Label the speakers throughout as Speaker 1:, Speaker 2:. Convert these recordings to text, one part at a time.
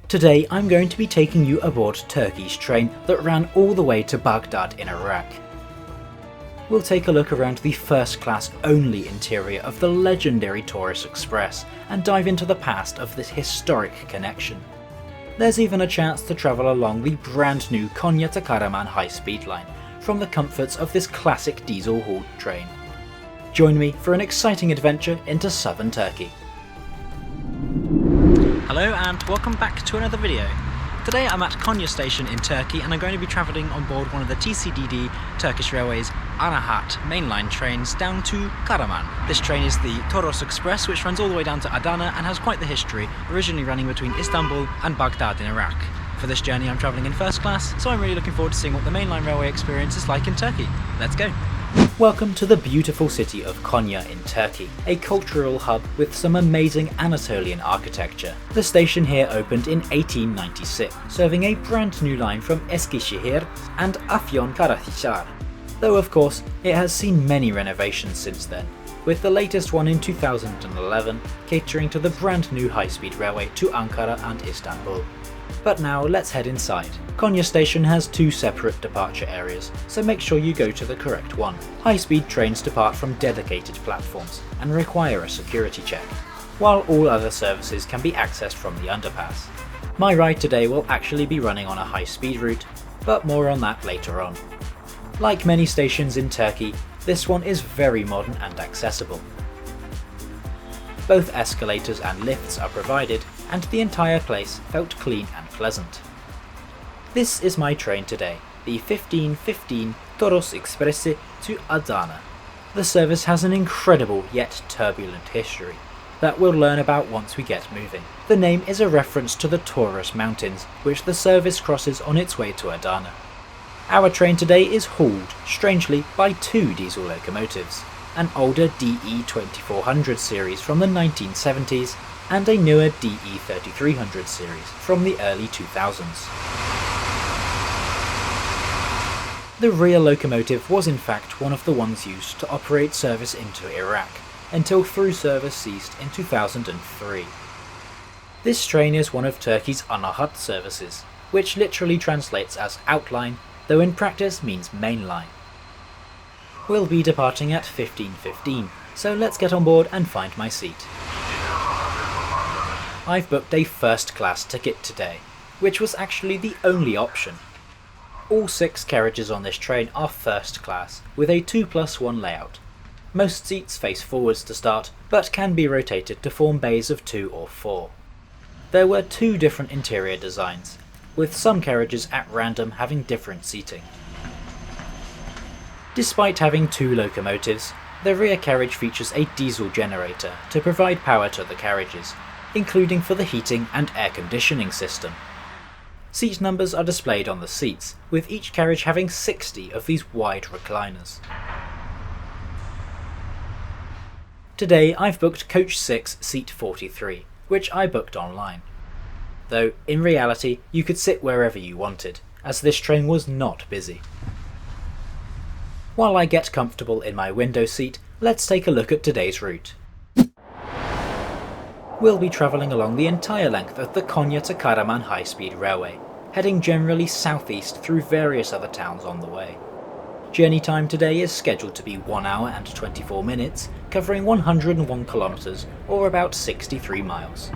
Speaker 1: Today I'm going to be taking you aboard Turkey's train that ran all the way to Baghdad in Iraq. We'll take a look around the first class only interior of the legendary Taurus Express and dive into the past of this historic connection. There's even a chance to travel along the brand new Konya to Karaman high-speed line from the comforts of this classic diesel-hauled train. Join me for an exciting adventure into southern Turkey.
Speaker 2: Hello and welcome back to another video. Today I'm at Konya station in Turkey and I'm going to be travelling on board one of the TCDD Turkish Railways Anahat mainline trains down to Karaman. This train is the Taurus Express, which runs all the way down to Adana and has quite the history, originally running between Istanbul and Baghdad in Iraq. For this journey I'm travelling in first class, so I'm really looking forward to seeing what the mainline railway experience is like in Turkey. Let's go!
Speaker 1: Welcome to the beautiful city of Konya in Turkey, a cultural hub with some amazing Anatolian architecture. The station here opened in 1896, serving a brand new line from Eskişehir and Afyonkarahisar. Though of course, it has seen many renovations since then, with the latest one in 2011 catering to the brand new high-speed railway to Ankara and Istanbul. But now let's head inside. Konya station has two separate departure areas, so make sure you go to the correct one. High-speed trains depart from dedicated platforms and require a security check, while all other services can be accessed from the underpass. My ride today will actually be running on a high-speed route, but more on that later on. Like many stations in Turkey, this one is very modern and accessible. Both escalators and lifts are provided, and the entire place felt clean and pleasant. This is my train today, the 1515 Taurus Express to Adana. The service has an incredible yet turbulent history that we'll learn about once we get moving. The name is a reference to the Taurus Mountains, which the service crosses on its way to Adana. Our train today is hauled, strangely, by two diesel locomotives, an older DE 2400 series from the 1970s and a newer DE 3300 series from the early 2000s. The rear locomotive was in fact one of the ones used to operate service into Iraq, until through service ceased in 2003. This train is one of Turkey's Anahat services, which literally translates as outline, though in practice means mainline. We'll be departing at 15:15, so let's get on board and find my seat. I've booked a first class ticket today, which was actually the only option. All 6 carriages on this train are first class, with a 2+1 layout. Most seats face forwards to start, but can be rotated to form bays of 2 or 4. There were 2 different interior designs, with some carriages at random having different seating. Despite having 2 locomotives, the rear carriage features a diesel generator to provide power to the carriages, including for the heating and air conditioning system. Seat numbers are displayed on the seats, with each carriage having 60 of these wide recliners. Today I've booked coach 6 seat 43, which I booked online. Though in reality you could sit wherever you wanted, as this train was not busy. While I get comfortable in my window seat, let's take a look at today's route. We'll be travelling along the entire length of the Konya to Karaman high-speed railway, heading generally southeast through various other towns on the way. Journey time today is scheduled to be 1 hour and 24 minutes, covering 101 kilometres or about 63 miles.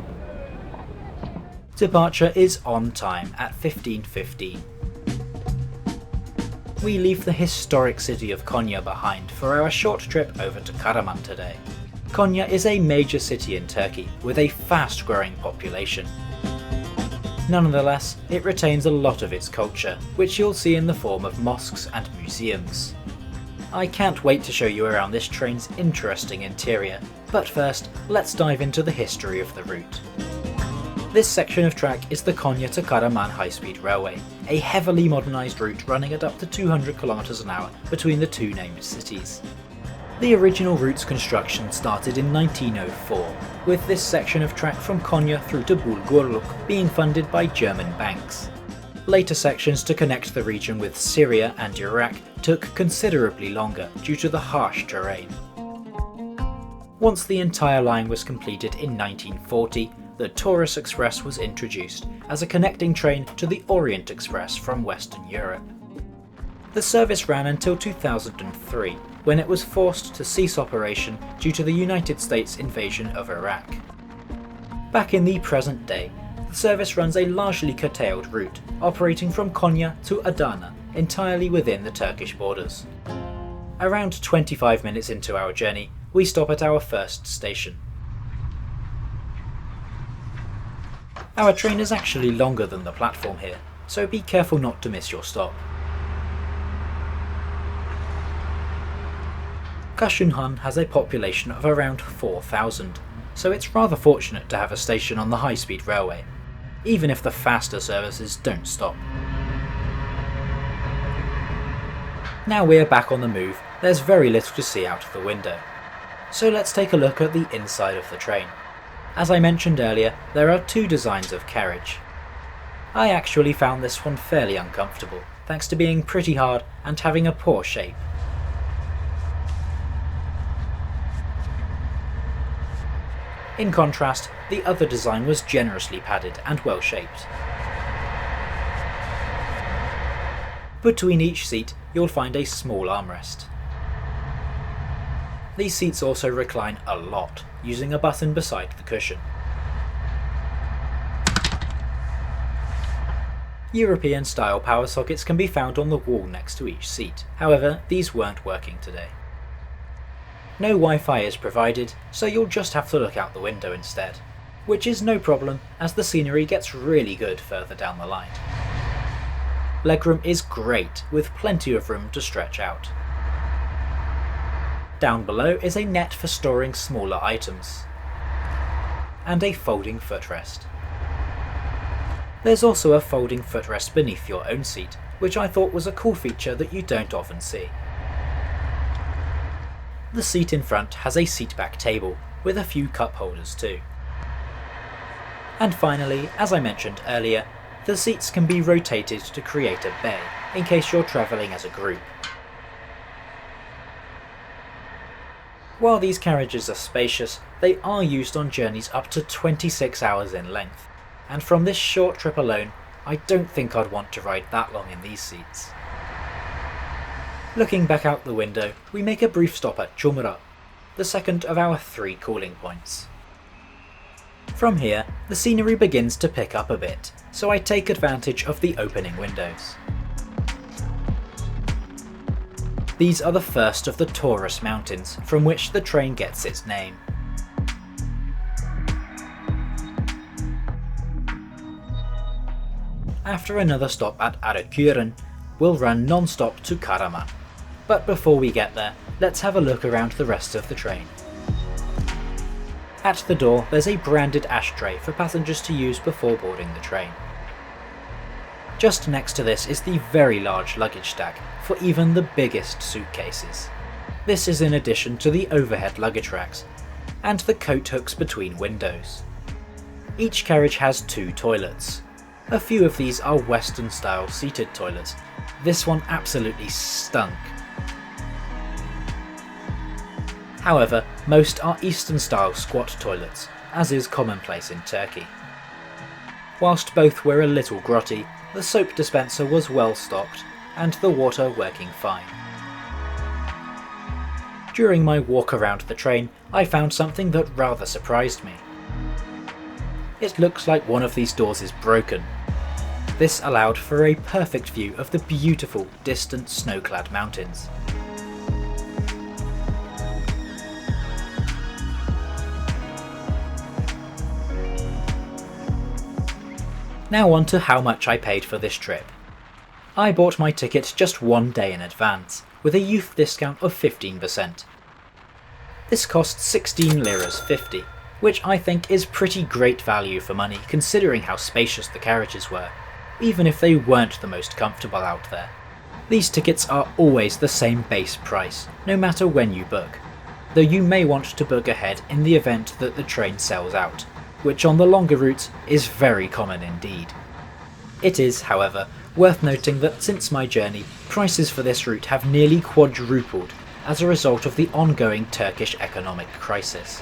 Speaker 1: Departure is on time at 15:15. We leave the historic city of Konya behind for our short trip over to Karaman today. Konya is a major city in Turkey with a fast-growing population. Nonetheless, it retains a lot of its culture, which you'll see in the form of mosques and museums. I can't wait to show you around this train's interesting interior, but first, let's dive into the history of the route. This section of track is the Konya to Karaman high-speed railway, a heavily modernised route running at up to 200 km an hour between the two named cities. The original route's construction started in 1904, with this section of track from Konya through to Bulgurluk being funded by German banks. Later sections to connect the region with Syria and Iraq took considerably longer due to the harsh terrain. Once the entire line was completed in 1940, the Taurus Express was introduced as a connecting train to the Orient Express from Western Europe. The service ran until 2003, when it was forced to cease operation due to the United States invasion of Iraq. Back in the present day, the service runs a largely curtailed route, operating from Konya to Adana, entirely within the Turkish borders. Around 25 minutes into our journey, we stop at our first station. Our train is actually longer than the platform here, so be careful not to miss your stop. Kaşınhan has a population of around 4,000, so it's rather fortunate to have a station on the high-speed railway, even if the faster services don't stop. Now we're back on the move, there's very little to see out of the window. So let's take a look at the inside of the train. As I mentioned earlier, there are two designs of carriage. I actually found this one fairly uncomfortable, thanks to being pretty hard and having a poor shape. In contrast, the other design was generously padded and well shaped. Between each seat, you'll find a small armrest. These seats also recline a lot, using a button beside the cushion. European-style power sockets can be found on the wall next to each seat, however, these weren't working today. No Wi-Fi is provided, so you'll just have to look out the window instead, which is no problem as the scenery gets really good further down the line. Legroom is great, with plenty of room to stretch out. Down below is a net for storing smaller items, and a folding footrest. There's also a folding footrest beneath your own seat, which I thought was a cool feature that you don't often see. The seat in front has a seatback table, with a few cup holders too. And finally, as I mentioned earlier, the seats can be rotated to create a bay, in case you're travelling as a group. While these carriages are spacious, they are used on journeys up to 26 hours in length, and from this short trip alone, I don't think I'd want to ride that long in these seats. Looking back out the window, we make a brief stop at Cumhuriyet, the second of our 3 cooling points. From here, the scenery begins to pick up a bit, so I take advantage of the opening windows. These are the first of the Taurus Mountains, from which the train gets its name. After another stop at Arıküren, we'll run non-stop to Karaman. But before we get there, let's have a look around the rest of the train. At the door, there's a branded ashtray for passengers to use before boarding the train. Just next to this is the very large luggage stack for even the biggest suitcases. This is in addition to the overhead luggage racks and the coat hooks between windows. Each carriage has 2 toilets. A few of these are Western style seated toilets. This one absolutely stunk. However, most are Eastern style squat toilets, as is commonplace in Turkey. Whilst both were a little grotty, the soap dispenser was well stocked and the water working fine. During my walk around the train, I found something that rather surprised me. It looks like one of these doors is broken. This allowed for a perfect view of the beautiful, distant snow-clad mountains. Now on to how much I paid for this trip. I bought my ticket just 1 day in advance, with a youth discount of 15%. This cost 16 liras 50, which I think is pretty great value for money considering how spacious the carriages were, even if they weren't the most comfortable out there. These tickets are always the same base price, no matter when you book, though you may want to book ahead in the event that the train sells out, which on the longer routes is very common indeed. It is, however, worth noting that since my journey, prices for this route have nearly quadrupled as a result of the ongoing Turkish economic crisis.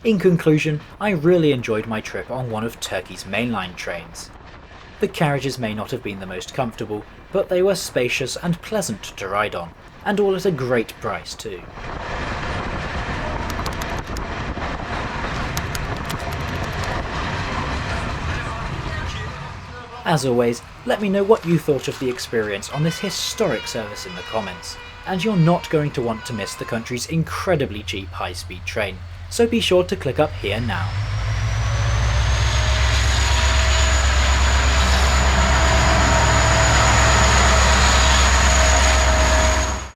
Speaker 1: In conclusion, I really enjoyed my trip on one of Turkey's mainline trains. The carriages may not have been the most comfortable, but they were spacious and pleasant to ride on, and all at a great price too. As always, let me know what you thought of the experience on this historic service in the comments, and you're not going to want to miss the country's incredibly cheap high-speed train, so be sure to click up here now.